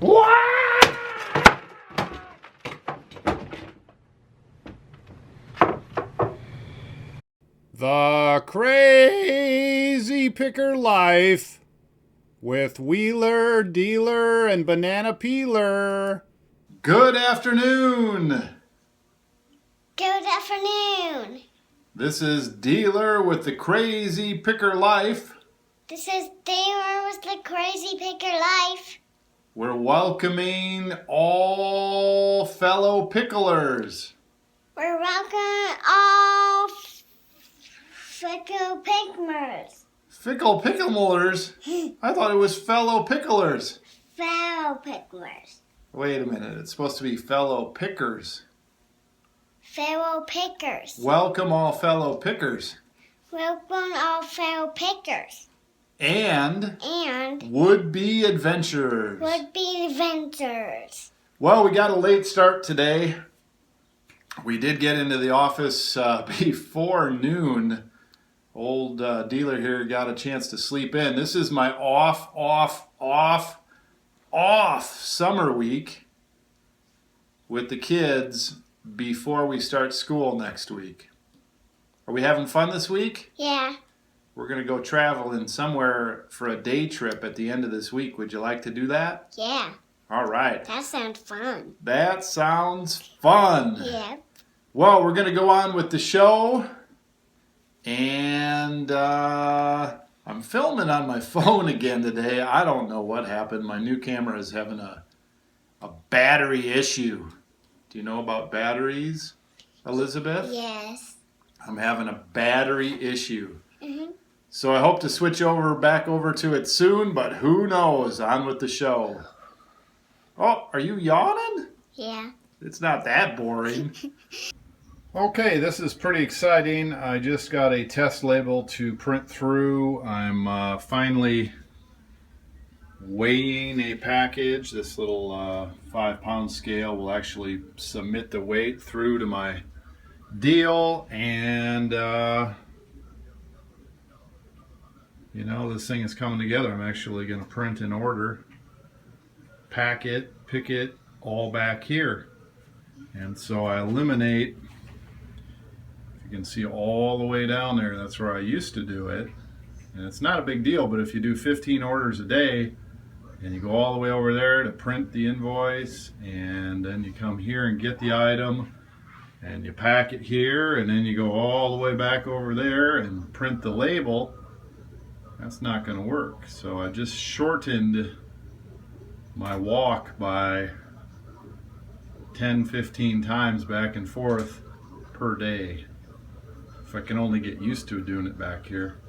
The Crazy Picker Life with Wheeler, Dealer, and Banana Peeler. Good afternoon. Good afternoon. This is Dealer with the Crazy Picker Life. This is Dealer with the Crazy Picker Life. We're welcoming all fellow picklers. We're welcoming all fickle picklers. Fickle picklers? I thought it was fellow picklers. Fellow picklers. Wait a minute, it's supposed to be fellow pickers. Fellow pickers. Welcome all fellow pickers. Welcome all fellow pickers. And And would-be adventurers. would-be adventurers. Well, we got a late start today. We did get into the office before noon. Old Dealer here got a chance to sleep in. This is my off summer week with the kids before we start school next week. Are we having fun this week? Yeah. We're going to go traveling somewhere for a day trip at the end of this week. Would you like to do that? Yeah. All right. That sounds fun. That sounds fun. Yeah. Well, we're going to go on with the show. And I'm filming on my phone again today. I don't know what happened. My new camera is having a battery issue. Do you know about batteries, Elizabeth? Yes. I'm having a battery issue. Mm-hmm. So I hope to switch back over to it soon, but who knows? On with the show. Oh, are you yawning? Yeah. It's not that boring. Okay, this is pretty exciting. I just got a test label to print through. I'm finally weighing a package. This little 5-pound scale will actually submit the weight through to my deal, and you know, this thing is coming together. I'm actually going to print an order, pack it, pick it all back here. And so I eliminate, you can see all the way down there, that's where I used to do it. And it's not a big deal, but if you do 15 orders a day and you go all the way over there to print the invoice, and then you come here and get the item and you pack it here, and then you go all the way back over there and print the label, that's not going to work. So I just shortened my walk by 10-15 times back and forth per day. If I can only get used to doing it back here.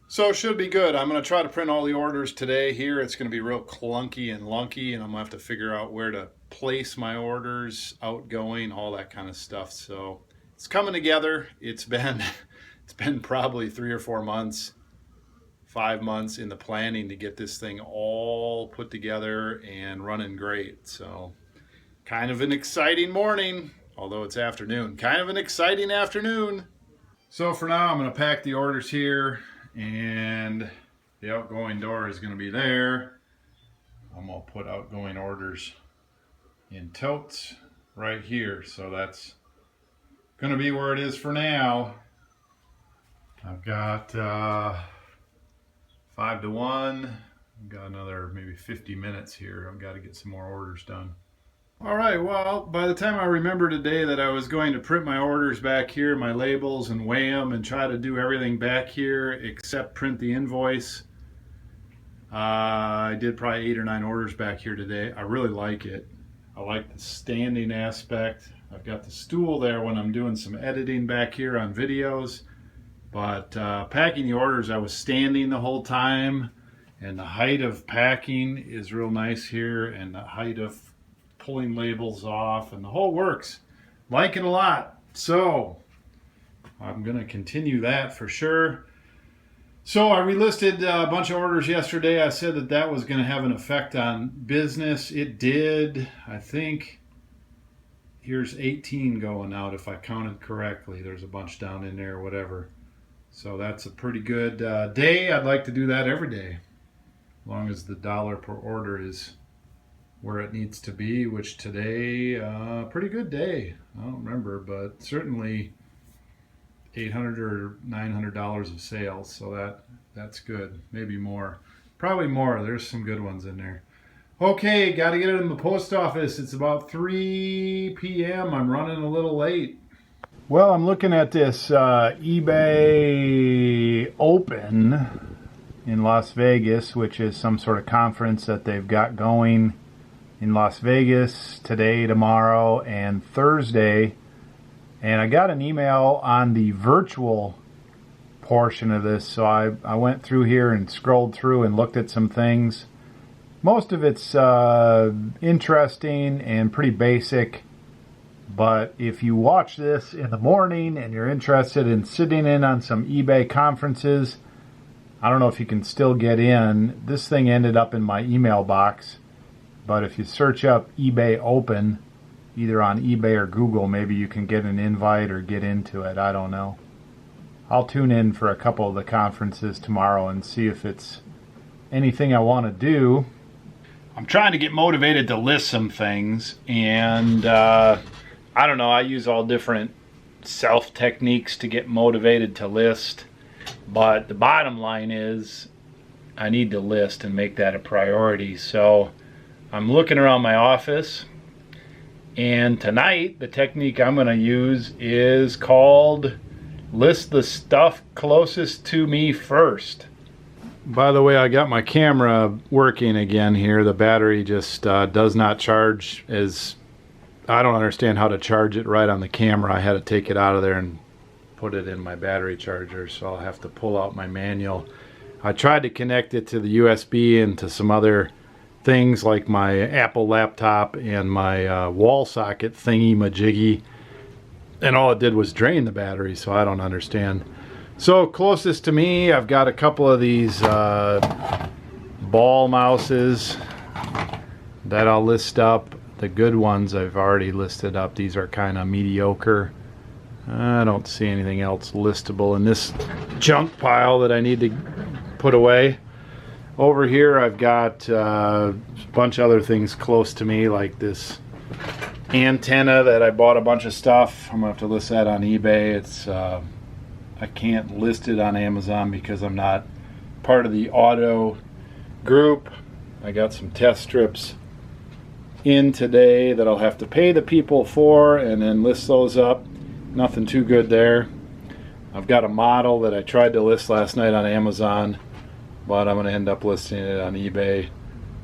So it should be good. I'm going to try to print all the orders today here. It's going to be real clunky and lunky, and I'm going to have to figure out where to place my orders, outgoing, all that kind of stuff. So it's coming together. It's been probably 3 or 4 months, 5 months in the planning to get this thing all put together and running great. So kind of an exciting morning, although it's afternoon. Kind of an exciting afternoon. So for now, I'm going to pack the orders here, and the outgoing door is going to be there. I'm going to put outgoing orders in totes right here. So that's going to be where it is for now. I've got 5 to 1. I've got another maybe 50 minutes here. I've got to get some more orders done. All right, well, by the time I remember today that I was going to print my orders back here, my labels, and weigh them and try to do everything back here except print the invoice, I did probably 8 or 9 orders back here today. I really like it. I like the standing aspect. I've got the stool there when I'm doing some editing back here on videos. But packing the orders, I was standing the whole time, and the height of packing is real nice here, and the height of pulling labels off, and the whole works. Like it a lot. So I'm going to continue that for sure. So I relisted a bunch of orders yesterday. I said that was going to have an effect on business. It did. I think here's 18 going out if I counted correctly. There's a bunch down in there, whatever. So that's a pretty good day. I'd like to do that every day, as long as the dollar per order is where it needs to be, which today, pretty good day. I don't remember, but certainly $800 or $900 of sales, so that's good. Maybe more. Probably more. There's some good ones in there. Okay, got to get it in the post office. It's about 3 p.m. I'm running a little late. Well, I'm looking at this eBay Open in Las Vegas, which is some sort of conference that they've got going in Las Vegas today, tomorrow, and Thursday. And I got an email on the virtual portion of this, so I went through here and scrolled through and looked at some things. Most of it's interesting and pretty basic, but if you watch this in the morning and you're interested in sitting in on some eBay conferences, I don't know if you can still get in. This thing ended up in my email box, but if you search up eBay Open, either on eBay or Google, maybe you can get an invite or get into it. I don't know. I'll tune in for a couple of the conferences tomorrow and see if it's anything I want to do. I'm trying to get motivated to list some things, and I don't know, I use all different self techniques to get motivated to list, but the bottom line is I need to list and make that a priority. So I'm looking around my office, and tonight the technique I'm going to use is called list the stuff closest to me first. By the way, I got my camera working again here. The battery just does not charge. I don't understand how to charge it right on the camera. I had to take it out of there and put it in my battery charger, so I'll have to pull out my manual. I tried to connect it to the USB and to some other things like my Apple laptop and my wall socket thingy majiggy, and all it did was drain the battery, so I don't understand. So closest to me, I've got a couple of these ball mouses that I'll list up. The good ones I've already listed up. These are kind of mediocre. I don't see anything else listable in this junk pile that I need to put away. Over here I've got a bunch of other things close to me, like this antenna that I bought a bunch of stuff. I'm gonna have to list that on eBay. It's I can't list it on Amazon because I'm not part of the auto group. I got some test strips in today that I'll have to pay the people for and then list those up. Nothing too good there. I've got a model that I tried to list last night on Amazon, but I'm going to end up listing it on eBay.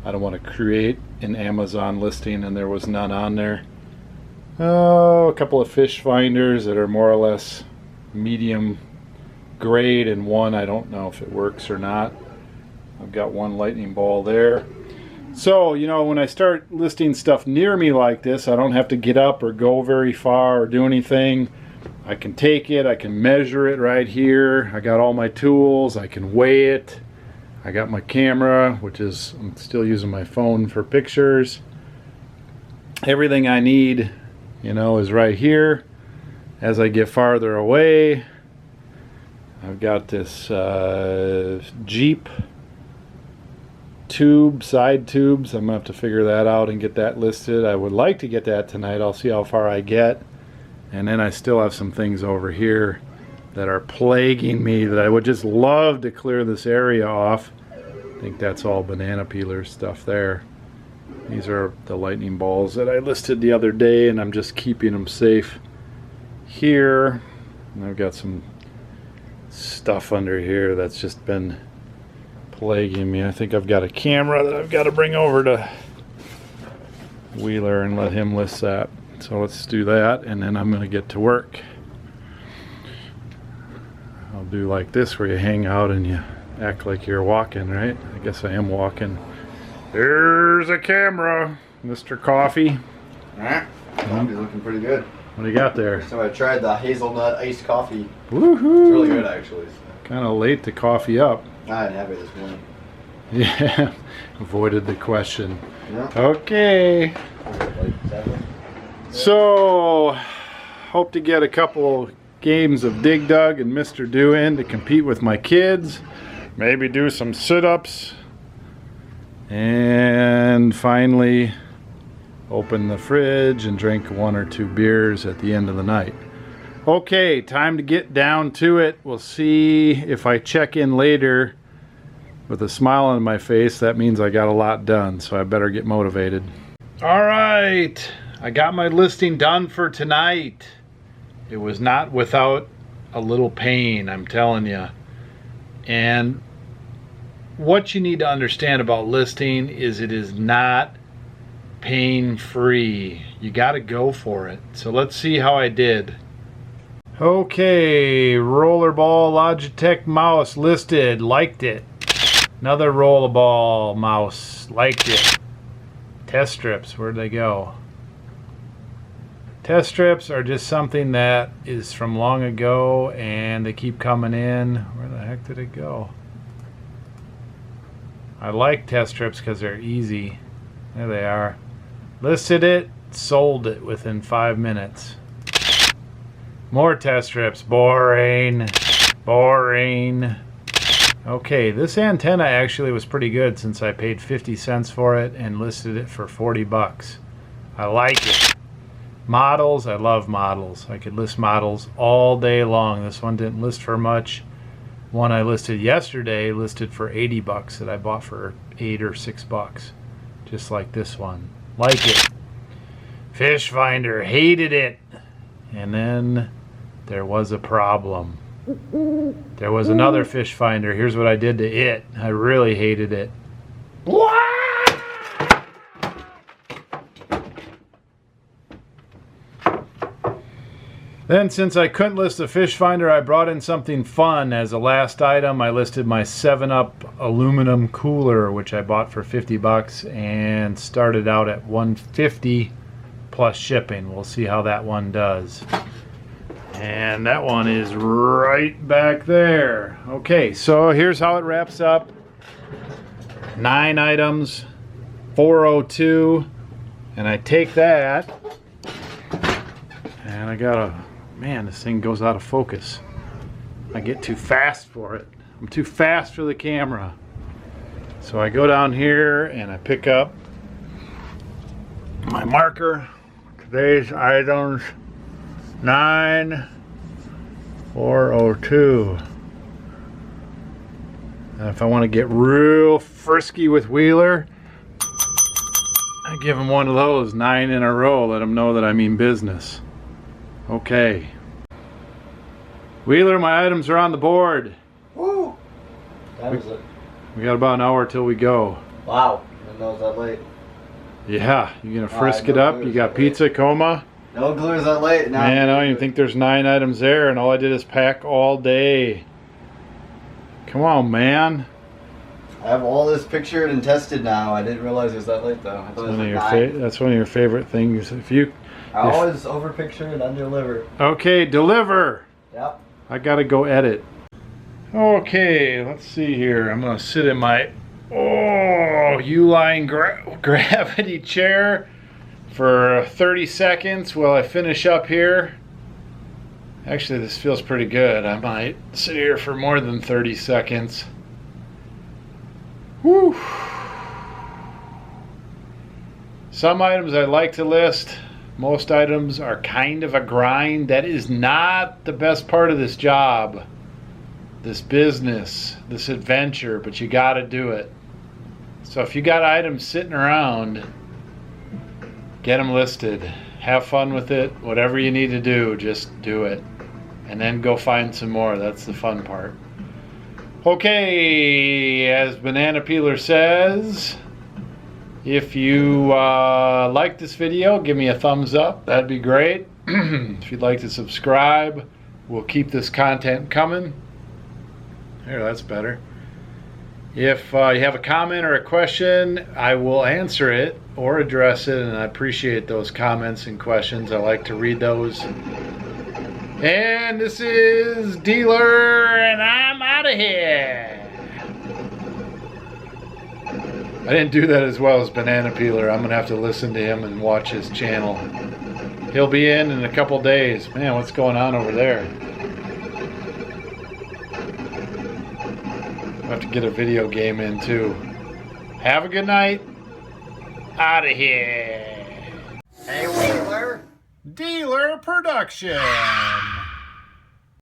I don't want to create an Amazon listing and there was none on there. Oh, a couple of fish finders that are more or less medium grade, and one I don't know if it works or not. I've got one lightning ball there. So, you know, when I start listing stuff near me like this, I don't have to get up or go very far or do anything. I can take it, I can measure it right here. I got all my tools, I can weigh it. I got my camera, which is, I'm still using my phone for pictures. Everything I need, you know, is right here. As I get farther away, I've got this Jeep tube, side tubes. I'm gonna have to figure that out and get that listed. I would like to get that tonight. I'll see how far I get. And then I still have some things over here that are plaguing me that I would just love to clear this area off. I think that's all banana peeler stuff there. These are the lightning balls that I listed the other day, and I'm just keeping them safe here. And I've got some stuff under here that's just been plaguing me. I think I've got a camera that I've got to bring over to Wheeler and let him list that. So let's do that, and then I'm going to get to work. I'll do like this where you hang out and you act like you're walking, right? I guess I am walking. There's a camera, Mr. Coffee. Alright, coffee's looking pretty good. What do you got there? So I tried the hazelnut iced coffee. Woohoo! It's really good, actually. So. Kind of late to coffee up. I didn't have it this morning. Yeah, avoided the question. Yeah. Okay. So, hope to get a couple games of Dig Dug and Mr. Do in to compete with my kids. Maybe do some sit-ups. And finally open the fridge and drink 1 or 2 beers at the end of the night. Okay, time to get down to it. We'll see if I check in later with a smile on my face. That means I got a lot done, so I better get motivated. All right, I got my listing done for tonight. It was not without a little pain, I'm telling you. And what you need to understand about listing is it is not pain-free. You got to go for it. So let's see how I did. Okay, rollerball Logitech mouse listed, liked it. Another rollerball mouse, liked it. Test strips, where'd they go? Test strips are just something that is from long ago and they keep coming in. Where the heck did it go? I like test strips because they're easy. There they are. Listed it, sold it within 5 minutes. More test strips. Boring. Boring. Okay, this antenna actually was pretty good since I paid 50 cents for it and listed it for 40 bucks. I like it. Models, I love models. I could list models all day long. This one didn't list for much. One I listed yesterday listed for 80 bucks that I bought for 8 or 6 bucks. Just like this one. Like it. Fish finder, hated it. And then there was a problem. There was another fish finder. Here's what I did to it. I really hated it. Then, since I couldn't list a fish finder, I brought in something fun. As a last item, I listed my 7-Up aluminum cooler, which I bought for 50 bucks and started out at 150 plus shipping. We'll see how that one does. And that one is right back there. Okay, so here's how it wraps up. 9 items, 402, and I take that, and I gotta, man, this thing goes out of focus. I get too fast for it. I'm too fast for the camera. So I go down here and I pick up my marker. Today's items, 9,402. And if I want to get real frisky with Wheeler, I give him one of those 9 in a row, let him know that I mean business. Okay. Wheeler, my items are on the board. Woo! That was it. We got about an hour till we go. Wow. I didn't know it was that late. Yeah, you gonna frisk it up? You got pizza coma? No glue is that late. Now Man, I don't even think there's 9 items there, and all I did is pack all day. Come on, man. I have all this pictured and tested now. I didn't realize it was that late though. I thought it was like 9. That's one of your favorite things. I always over picture and under deliver. Okay, deliver. Yep. I gotta go edit. Okay, let's see here. I'm gonna sit in my Uline gravity chair for 30 seconds while I finish up here. Actually, this feels pretty good. I might sit here for more than 30 seconds. Whew. Some items I like to list. Most items are kind of a grind. That is not the best part of this job, this business, this adventure, but you got to do it. So if you got items sitting around, get them listed. Have fun with it. Whatever you need to do, just do it. And then go find some more. That's the fun part. Okay, as Banana Peeler says, if you like this video, give me a thumbs up. That'd be great. If you'd like to subscribe, we'll keep this content coming. There, that's better. If you have a comment or a question, I will answer it or address it, and I appreciate those comments and questions. I like to read those. And this is Dealer, and I'm out of here. I didn't do that as well as Banana Peeler. I'm going to have to listen to him and watch his channel. He'll be in a couple days. Man, what's going on over there? I'll have to get a video game in too. Have a good night. Out of here. Dealer Production.